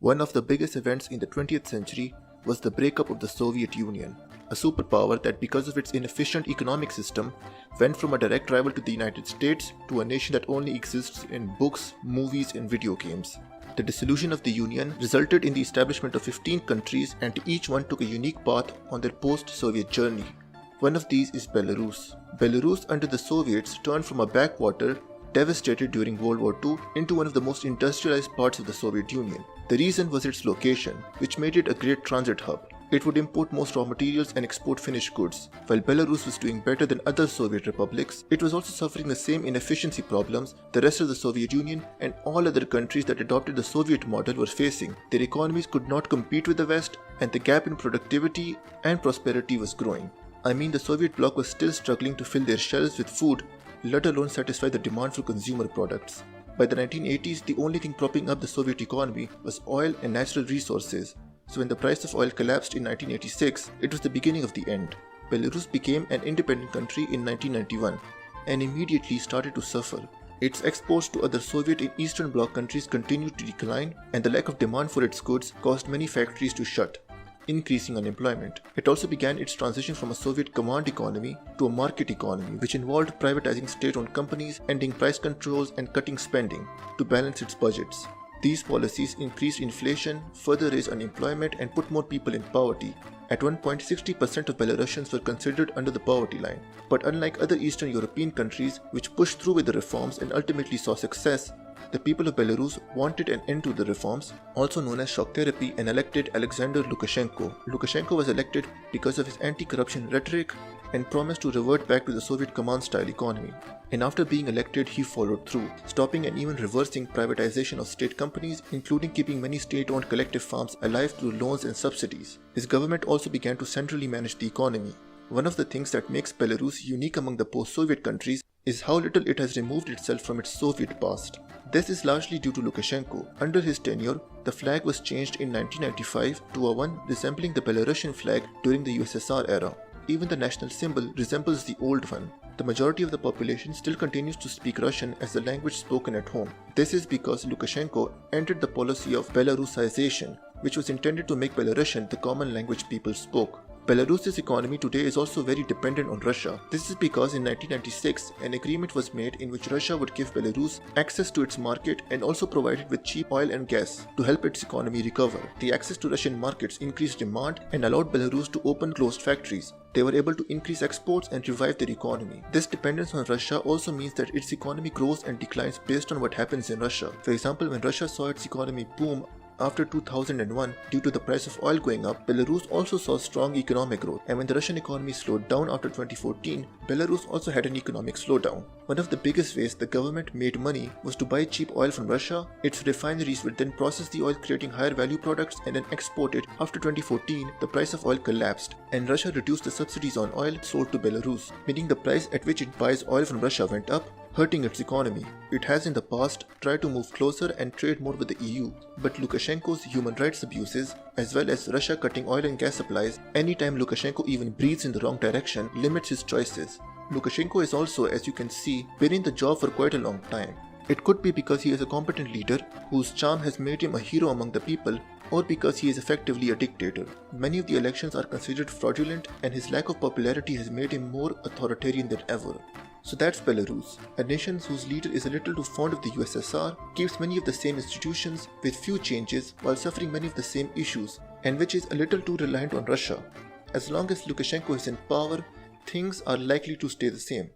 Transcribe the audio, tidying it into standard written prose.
One of the biggest events in the 20th century was the breakup of the Soviet Union, a superpower that, because of its inefficient economic system, went from a direct rival to the United States to a nation that only exists in books, movies, and video games. The dissolution of the Union resulted in the establishment of 15 countries, and each one took a unique path on their post-Soviet journey. One of these is Belarus. Belarus, under the Soviets, turned from a backwater devastated during World War II into one of the most industrialized parts of the Soviet Union. The reason was its location, which made it a great transit hub. It would import most raw materials and export finished goods. While Belarus was doing better than other Soviet republics, it was also suffering the same inefficiency problems the rest of the Soviet Union and all other countries that adopted the Soviet model were facing. Their economies could not compete with the West, and the gap in productivity and prosperity was growing. I mean, the Soviet bloc was still struggling to fill their shelves with food, let alone satisfy the demand for consumer products. By the 1980s, the only thing propping up the Soviet economy was oil and natural resources. So when the price of oil collapsed in 1986, it was the beginning of the end. Belarus became an independent country in 1991 and immediately started to suffer. Its exports to other Soviet and Eastern Bloc countries continued to decline, and the lack of demand for its goods caused many factories to shut, increasing unemployment. It also began its transition from a Soviet command economy to a market economy, which involved privatizing state-owned companies, ending price controls, and cutting spending to balance its budgets. These policies increased inflation, further raised unemployment, and put more people in poverty. At one point, 60% of Belarusians were considered under the poverty line. But unlike other Eastern European countries, which pushed through with the reforms and ultimately saw success, the people of Belarus wanted an end to the reforms, also known as shock therapy, and elected Alexander Lukashenko. Lukashenko was elected because of his anti-corruption rhetoric and promised to revert back to the Soviet command-style economy. And after being elected, he followed through, stopping and even reversing privatization of state companies, including keeping many state-owned collective farms alive through loans and subsidies. His government also began to centrally manage the economy. One of the things that makes Belarus unique among the post-Soviet countries is how little it has removed itself from its Soviet past. This is largely due to Lukashenko. Under his tenure, the flag was changed in 1995 to a one resembling the Belarusian flag during the USSR era. Even the national symbol resembles the old one. The majority of the population still continues to speak Russian as the language spoken at home. This is because Lukashenko entered the policy of Belarusization, which was intended to make Belarusian the common language people spoke. Belarus's economy today is also very dependent on Russia. This is because in 1996, an agreement was made in which Russia would give Belarus access to its market and also provide it with cheap oil and gas to help its economy recover. The access to Russian markets increased demand and allowed Belarus to open closed factories. They were able to increase exports and revive their economy. This dependence on Russia also means that its economy grows and declines based on what happens in Russia. For example, when Russia saw its economy boom after 2001 due to the price of oil going up, Belarus also saw strong economic growth. And when the Russian economy slowed down after 2014, Belarus also had an economic slowdown. One of the biggest ways the government made money was to buy cheap oil from Russia. Its refineries would then process the oil, creating higher value products, and then export it. After 2014, the price of oil collapsed, and Russia reduced the subsidies on oil sold to Belarus, meaning the price at which it buys oil from Russia went up, hurting its economy. It has in the past tried to move closer and trade more with the EU, but Lukashenko's human rights abuses, as well as Russia cutting oil and gas supplies anytime Lukashenko even breathes in the wrong direction, limits his choices. Lukashenko is also, as you can see, been in the job for quite a long time. It could be because he is a competent leader whose charm has made him a hero among the people, or because he is effectively a dictator. Many of the elections are considered fraudulent, and his lack of popularity has made him more authoritarian than ever. So that's Belarus, a nation whose leader is a little too fond of the USSR, keeps many of the same institutions with few changes while suffering many of the same issues, and which is a little too reliant on Russia. As long as Lukashenko is in power, things are likely to stay the same.